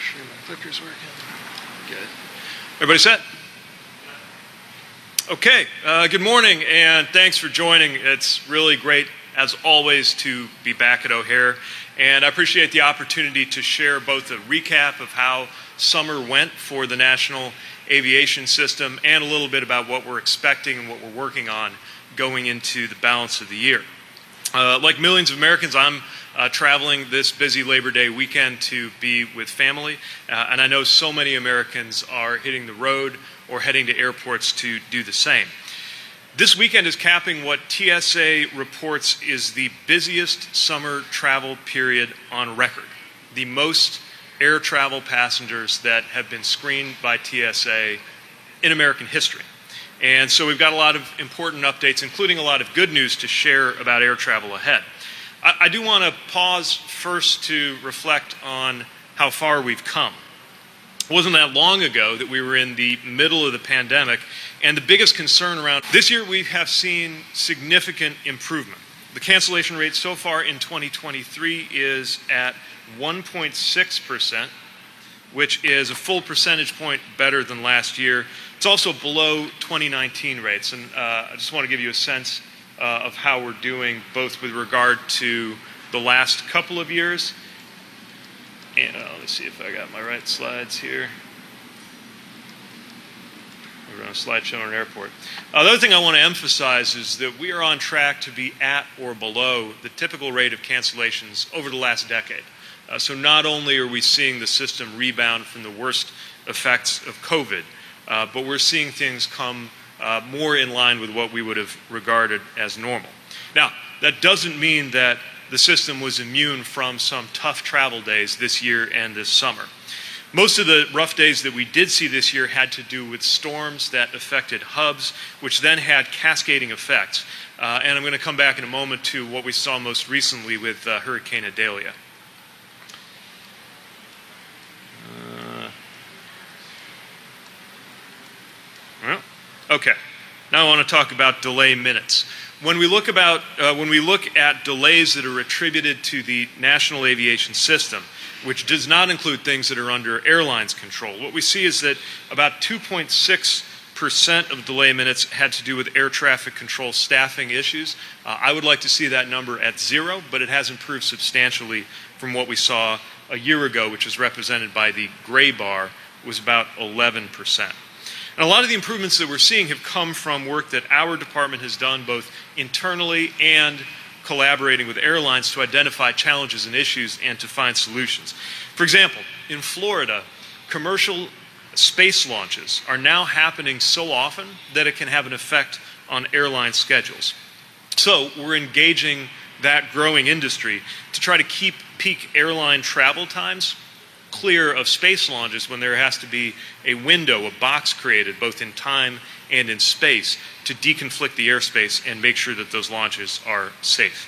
sure my clicker's working. Good. Everybody set? Okay, good morning and thanks for joining. It's really great, as always, to be back at O'Hare. And I appreciate the opportunity to share both a recap of how summer went for the National Aviation System and a little bit about what we're expecting and what we're working on going into the balance of the year. Like millions of Americans, I'm traveling this busy Labor Day weekend to be with family, and I know so many Americans are hitting the road or heading to airports to do the same. This weekend is capping what TSA reports is the busiest summer travel period on record. The most air travel passengers that have been screened by TSA in American history. And so we've got a lot of important updates, including a lot of good news to share about air travel ahead. I do want to pause first to reflect on how far we've come. It wasn't that long ago that we were in the middle of the pandemic, and the biggest concern around this year we have seen significant improvement. The cancellation rate so far in 2023 is at 1.6%, which is a full percentage point better than last year. It's also below 2019 rates, and I just want to give you a sense of how we're doing, both with regard to the last couple of years. And let's see if I got my right slides here. We're on a slideshow in an airport. The other thing I want to emphasize is that we are on track to be at or below the typical rate of cancellations over the last decade. So not only are we seeing the system rebound from the worst effects of COVID, but we're seeing things come more in line with what we would have regarded as normal. Now, that doesn't mean that the system was immune from some tough travel days this year and this summer. Most of the rough days that we did see this year had to do with storms that affected hubs, which then had cascading effects. And I'm going to come back in a moment to what we saw most recently with Hurricane Idalia. Okay, now I want to talk about delay minutes. When we look at delays that are attributed to the National Aviation System, which does not include things that are under airlines' control, what we see is that about 2.6% of delay minutes had to do with air traffic control staffing issues. I would like to see that number at 0, but it has improved substantially from what we saw a year ago, which is represented by the gray bar, was about 11%. And a lot of the improvements that we're seeing have come from work that our department has done both internally and collaborating with airlines to identify challenges and issues and to find solutions. For example, in Florida, commercial space launches are now happening so often that it can have an effect on airline schedules. So we're engaging that growing industry to try to keep peak airline travel times clear of space launches when there has to be a window, a box created both in time and in space to deconflict the airspace and make sure that those launches are safe.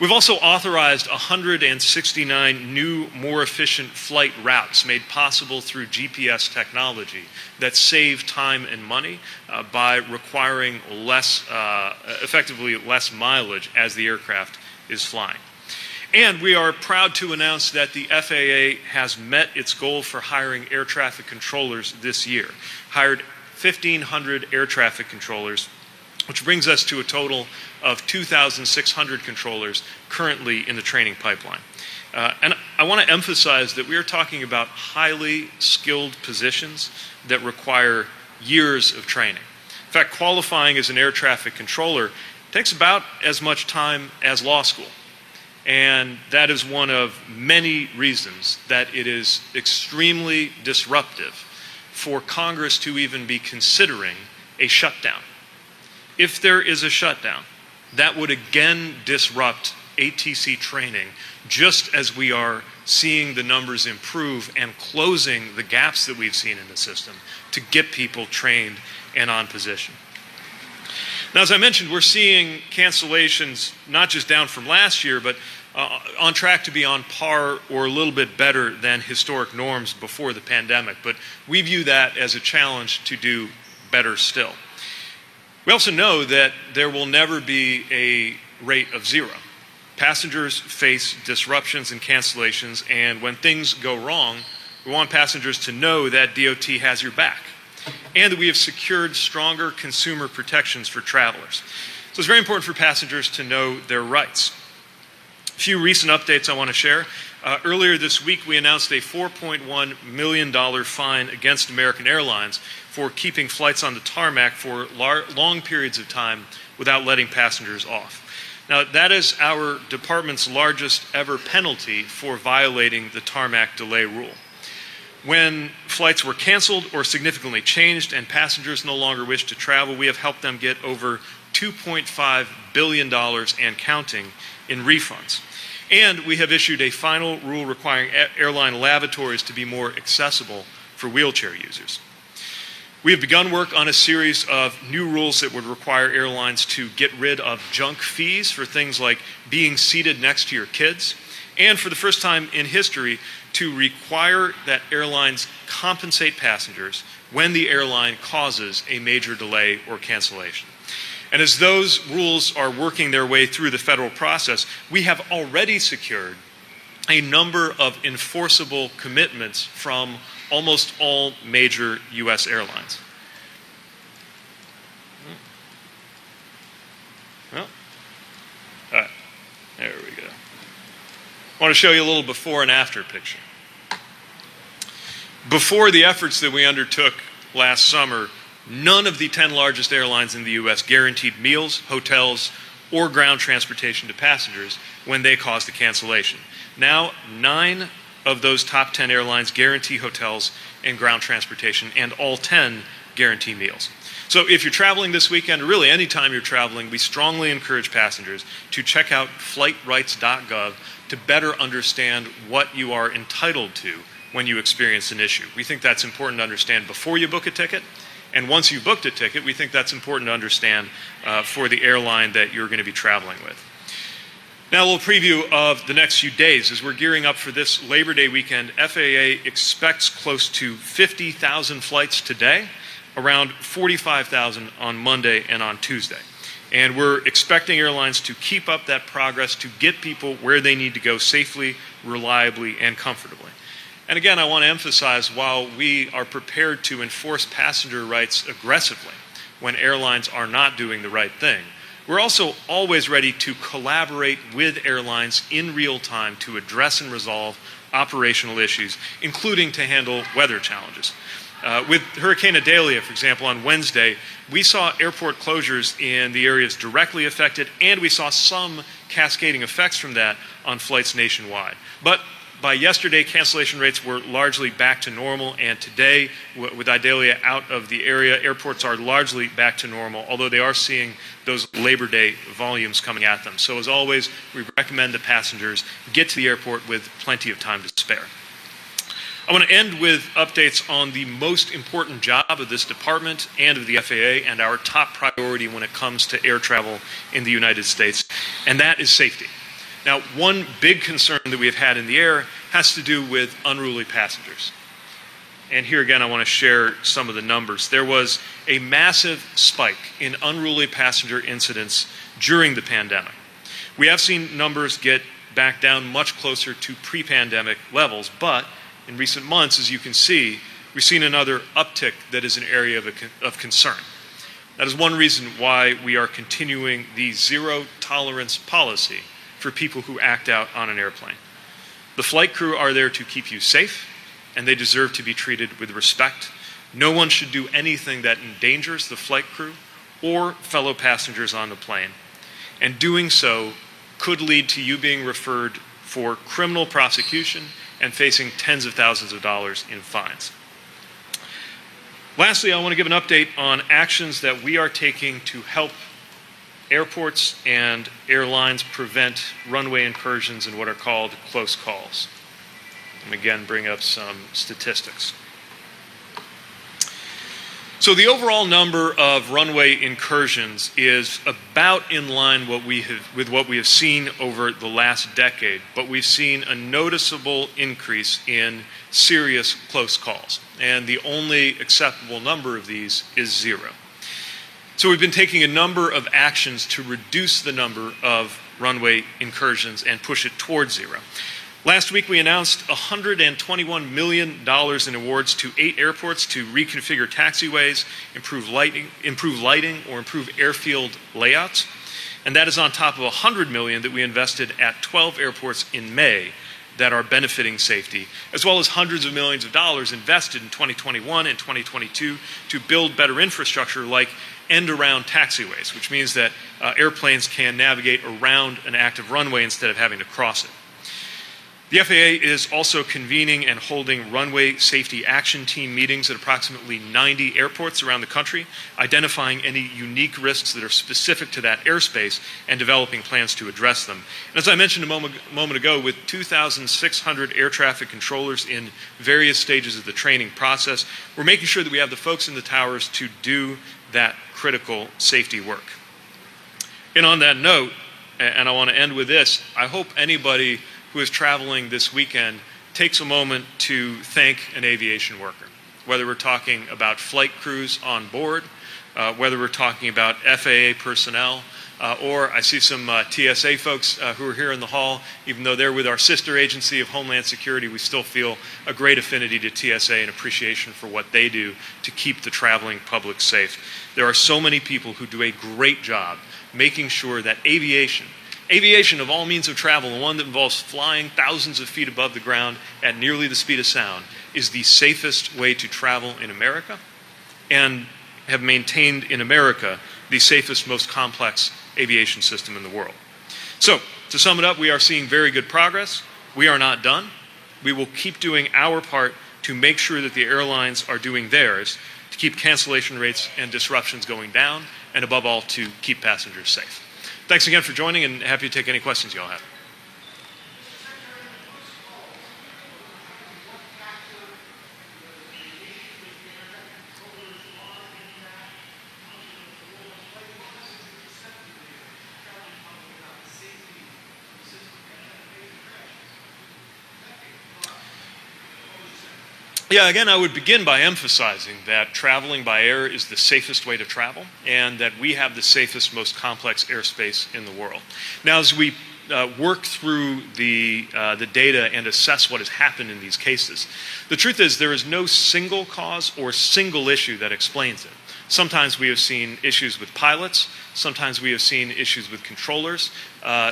We've also authorized 169 new, more efficient flight routes made possible through GPS technology that save time and money by requiring effectively less mileage as the aircraft is flying. And we are proud to announce that the FAA has met its goal for hiring air traffic controllers this year. Hired 1,500 air traffic controllers, which brings us to a total of 2,600 controllers currently in the training pipeline. And I want to emphasize that we are talking about highly skilled positions that require years of training. In fact, qualifying as an air traffic controller takes about as much time as law school. And that is one of many reasons that it is extremely disruptive for Congress to even be considering a shutdown. If there is a shutdown, that would again disrupt ATC training, just as we are seeing the numbers improve and closing the gaps that we've seen in the system to get people trained and on position. Now, as I mentioned, we're seeing cancellations not just down from last year, but on track to be on par or a little bit better than historic norms before the pandemic. But we view that as a challenge to do better still. We also know that there will never be a rate of 0. Passengers face disruptions and cancellations, and when things go wrong, We want passengers to know that DOT has your back and that we have secured stronger consumer protections for travelers. So it's very important for passengers to know their rights. A few recent updates I want to share. Earlier this week, we announced a $4.1 million fine against American Airlines for keeping flights on the tarmac for long periods of time without letting passengers off. Now, that is our department's largest ever penalty for violating the tarmac delay rule. When flights were canceled or significantly changed and passengers no longer wish to travel, we have helped them get over $2.5 billion and counting in refunds. And we have issued a final rule requiring airline lavatories to be more accessible for wheelchair users. We have begun work on a series of new rules that would require airlines to get rid of junk fees for things like being seated next to your kids, and for the first time in history, to require that airlines compensate passengers when the airline causes a major delay or cancellation. And as those rules are working their way through the federal process, we have already secured a number of enforceable commitments from almost all major U.S. airlines. Well, all right, there we go. I want to show you a little before and after picture. Before the efforts that we undertook last summer, none of the 10 largest airlines in the U.S. guaranteed meals, hotels, or ground transportation to passengers when they caused a cancellation. Now, 9 of those top 10 airlines guarantee hotels and ground transportation, and all 10 guarantee meals. So if you're traveling this weekend, or really any time you're traveling, we strongly encourage passengers to check out flightrights.gov to better understand what you are entitled to when you experience an issue. We think that's important to understand before you book a ticket, and once you've booked a ticket, we think that's important to understand for the airline that you're going to be traveling with. Now, a little preview of the next few days. As we're gearing up for this Labor Day weekend, FAA expects close to 50,000 flights today, around 45,000 on Monday and on Tuesday. And we're expecting airlines to keep up that progress to get people where they need to go safely, reliably, and comfortably. And again, I want to emphasize, while we are prepared to enforce passenger rights aggressively when airlines are not doing the right thing, we're also always ready to collaborate with airlines in real time to address and resolve operational issues, including to handle weather challenges. With Hurricane Idalia, for example, on Wednesday, we saw airport closures in the areas directly affected, and we saw some cascading effects from that on flights nationwide. But by yesterday, cancellation rates were largely back to normal, and today, with Idalia out of the area, airports are largely back to normal, although they are seeing those Labor Day volumes coming at them. So as always, we recommend that passengers get to the airport with plenty of time to spare. I want to end with updates on the most important job of this department and of the FAA, and our top priority when it comes to air travel in the United States, and that is safety. Now, one big concern that we have had in the air has to do with unruly passengers. And here again, I want to share some of the numbers. There was a massive spike in unruly passenger incidents during the pandemic. We have seen numbers get back down much closer to pre-pandemic levels, but in recent months, as you can see, we've seen another uptick that is an area of concern. That is one reason why we are continuing the zero-tolerance policy for people who act out on an airplane. The flight crew are there to keep you safe, and they deserve to be treated with respect. No one should do anything that endangers the flight crew or fellow passengers on the plane. And doing so could lead to you being referred for criminal prosecution and facing tens of thousands of dollars in fines. Lastly, I want to give an update on actions that we are taking to help airports and airlines prevent runway incursions in what are called close calls. And again, bring up some statistics. So the overall number of runway incursions is about in line with what we have seen over the last decade, but we've seen a noticeable increase in serious close calls, and the only acceptable number of these is 0. So we've been taking a number of actions to reduce the number of runway incursions and push it towards 0. Last week, we announced $121 million in awards to 8 airports to reconfigure taxiways, improve lighting, or improve airfield layouts. And that is on top of $100 million that we invested at 12 airports in May that are benefiting safety, as well as hundreds of millions of dollars invested in 2021 and 2022 to build better infrastructure like end-around taxiways, which means that airplanes can navigate around an active runway instead of having to cross it. The FAA is also convening and holding runway safety action team meetings at approximately 90 airports around the country, identifying any unique risks that are specific to that airspace and developing plans to address them. And as I mentioned a moment ago, with 2,600 air traffic controllers in various stages of the training process, we're making sure that we have the folks in the towers to do that critical safety work. And on that note, and I want to end with this, I hope anybody who is traveling this weekend takes a moment to thank an aviation worker, whether we're talking about flight crews on board, whether we're talking about FAA personnel, or I see some TSA folks who are here in the hall. Even though they're with our sister agency of Homeland Security, we still feel a great affinity to TSA and appreciation for what they do to keep the traveling public safe. There are so many people who do a great job making sure that aviation of all means of travel, the one that involves flying thousands of feet above the ground at nearly the speed of sound, is the safest way to travel in America, and have maintained in America the safest, most complex aviation system in the world. So, to sum it up, we are seeing very good progress. We are not done. We will keep doing our part to make sure that the airlines are doing theirs to keep cancellation rates and disruptions going down, and above all, to keep passengers safe. Thanks again for joining, and happy to take any questions you all have. Yeah, again, I would begin by emphasizing that traveling by air is the safest way to travel, and that we have the safest, most complex airspace in the world. Now, as we work through the data and assess what has happened in these cases, the truth is there is no single cause or single issue that explains it. Sometimes we have seen issues with pilots, sometimes we have seen issues with controllers,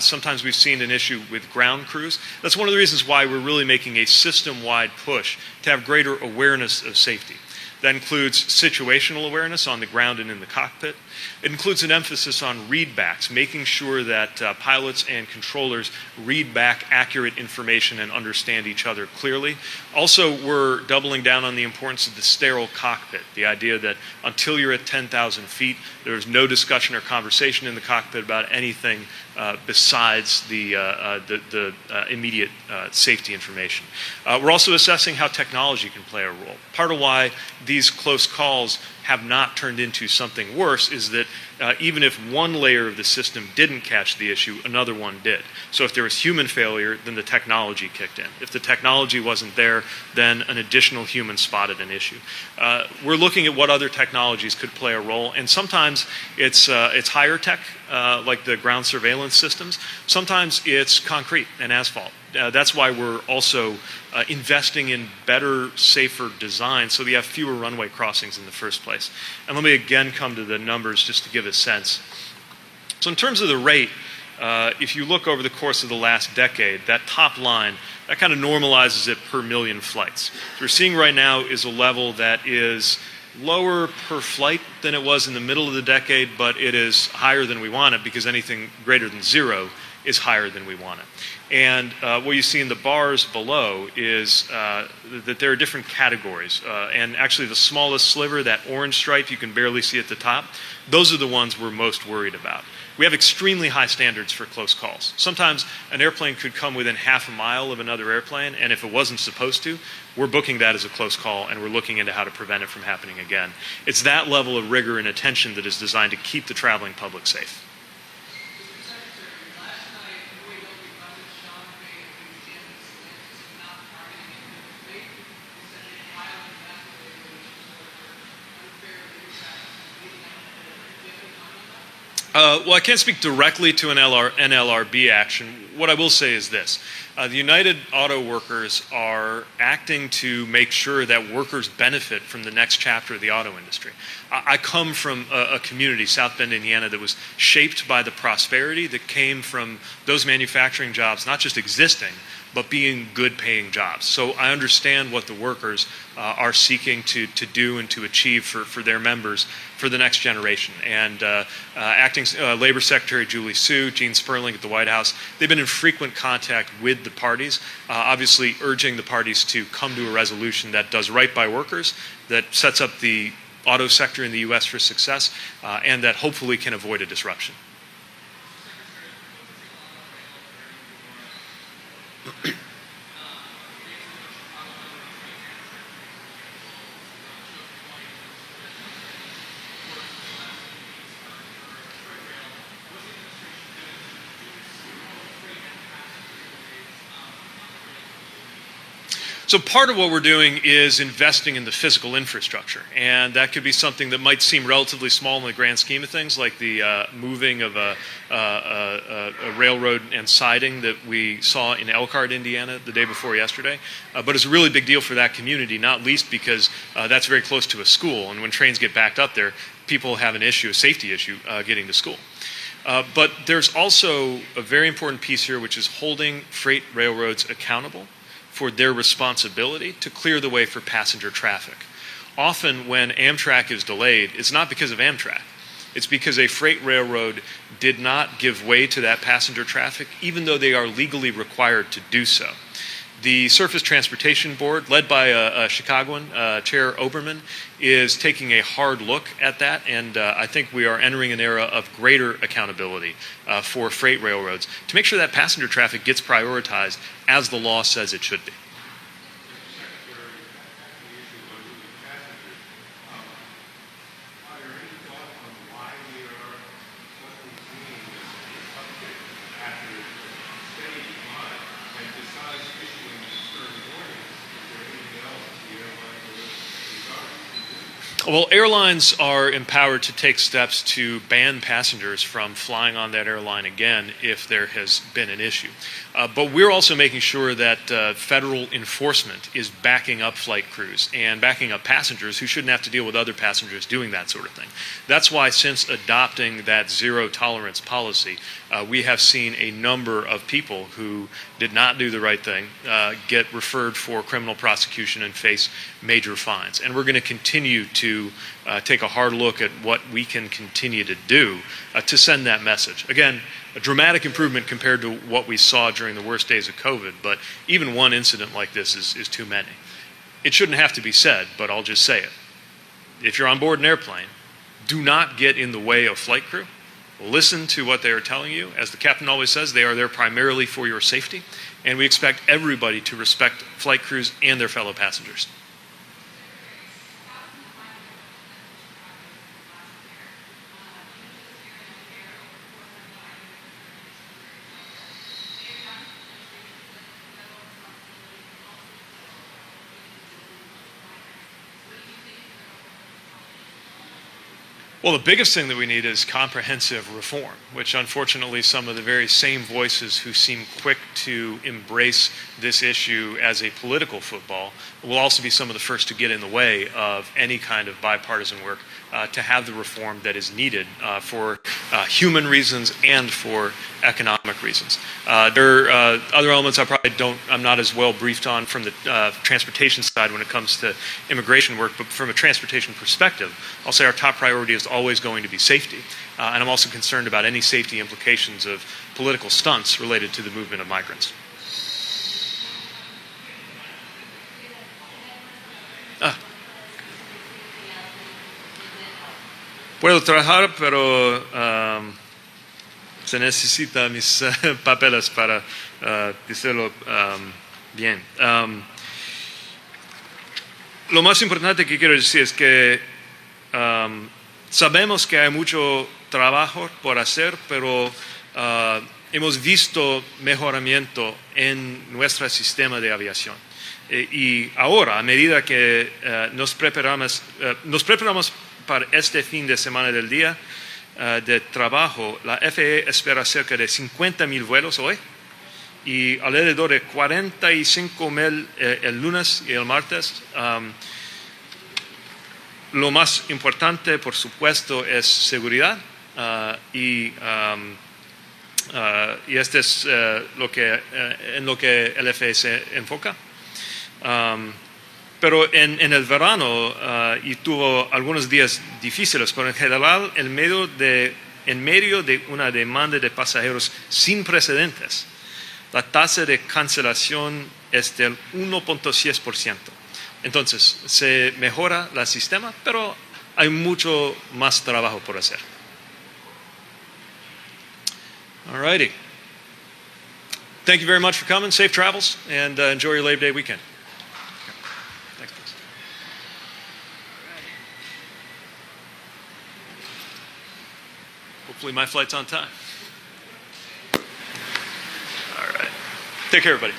sometimes we've seen an issue with ground crews. That's one of the reasons why we're really making a system-wide push to have greater awareness of safety. That includes situational awareness on the ground and in the cockpit. It includes an emphasis on readbacks, making sure that pilots and controllers read back accurate information and understand each other clearly. Also, we're doubling down on the importance of the sterile cockpit, the idea that until you're at 10,000 feet, there's no discussion or conversation in the cockpit about anything besides the immediate safety information. We're also assessing how technology can play a role. Part of why these close calls have not turned into something worse is that even if one layer of the system didn't catch the issue, another one did. So if there was human failure, then the technology kicked in. If the technology wasn't there, then an additional human spotted an issue. We're looking at what other technologies could play a role, and sometimes it's higher tech, like the ground surveillance systems. Sometimes it's concrete and asphalt. That's why we're also investing in better, safer design so we have fewer runway crossings in the first place. And let me again come to the numbers just to give a sense. So in terms of the rate, if you look over the course of the last decade, that top line, that kind of normalizes it per million flights. So we're seeing right now is a level that is lower per flight than it was in the middle of the decade, but it is higher than we want it because anything greater than zero is higher than we want it. And what you see in the bars below is that there are different categories. And actually the smallest sliver, that orange stripe you can barely see at the top, those are the ones we're most worried about. We have extremely high standards for close calls. Sometimes an airplane could come within half a mile of another airplane, and if it wasn't supposed to, we're booking that as a close call, and we're looking into how to prevent it from happening again. It's that level of rigor and attention that is designed to keep the traveling public safe. Well, I can't speak directly to an NLRB action. What I will say is this. The United Auto Workers are acting to make sure that workers benefit from the next chapter of the auto industry. I come from a community, South Bend, Indiana, that was shaped by the prosperity that came from those manufacturing jobs, not just existing, but being good-paying jobs. So I understand what the workers are seeking to do and to achieve for their members for the next generation. And Acting Labor Secretary Julie Su, Gene Sperling at the White House, they've been in frequent contact with the parties, obviously urging the parties to come to a resolution that does right by workers, that sets up the auto sector in the U.S. for success, and that hopefully can avoid a disruption. So part of what we're doing is investing in the physical infrastructure, and that could be something that might seem relatively small in the grand scheme of things, like the moving of a railroad and siding that we saw in Elkhart, Indiana, the day before yesterday. But it's a really big deal for that community, not least because that's very close to a school, and when trains get backed up there, people have an issue, a safety issue, getting to school. But there's also a very important piece here, which is holding freight railroads accountable for their responsibility to clear the way for passenger traffic. Often when Amtrak is delayed, it's not because of Amtrak. It's because a freight railroad did not give way to that passenger traffic, even though they are legally required to do so. The Surface Transportation Board, led by a Chicagoan, Chair Oberman, is taking a hard look at that, and I think we are entering an era of greater accountability for freight railroads to make sure that passenger traffic gets prioritized as the law says it should be. Well, airlines are empowered to take steps to ban passengers from flying on that airline again if there has been an issue. But we're also making sure that federal enforcement is backing up flight crews and backing up passengers who shouldn't have to deal with other passengers doing that sort of thing. That's why since adopting that zero tolerance policy, we have seen a number of people who did not do the right thing get referred for criminal prosecution and face major fines. And we're going to continue to take a hard look at what we can continue to do to send that message. Again, a dramatic improvement compared to what we saw during the worst days of COVID, but even one incident like this is too many. It shouldn't have to be said, but I'll just say it. If you're on board an airplane, do not get in the way of flight crew. Listen to what they are telling you. As the captain always says, they are there primarily for your safety, and we expect everybody to respect flight crews and their fellow passengers. Well, the biggest thing that we need is comprehensive reform, which unfortunately some of the very same voices who seem quick to embrace this issue as a political football will also be some of the first to get in the way of any kind of bipartisan work to have the reform that is needed for human reasons and for economic reasons. There are other elements I'm not as well briefed on from the transportation side when it comes to immigration work, but from a transportation perspective, I'll say our top priority is always going to be safety. And I'm also concerned about any safety implications of political stunts related to the movement of migrants. Puedo trabajar, pero se necesita mis papeles para decirlo bien. Lo más importante que quiero decir es que sabemos que hay mucho trabajo por hacer, pero hemos visto mejoramiento en nuestro sistema de aviación. Y ahora, a medida que nos preparamos para este fin de semana del día, de trabajo, la FAA espera cerca de 50,000 vuelos hoy y alrededor de 45,000 el lunes y el martes. Lo más importante, por supuesto, es seguridad y este es en lo que el FAA se enfoca. Pero en el verano y tuvo algunos días difíciles, pero en general en medio de una demanda de pasajeros sin precedentes, la tasa de cancelación es del 1.6%. Entonces, se mejora el sistema, pero hay mucho más trabajo por hacer. All righty. Thank you very much for coming. Safe travels, and enjoy your Labor Day weekend. Thanks, please. Hopefully my flight's on time. All right. Take care, everybody.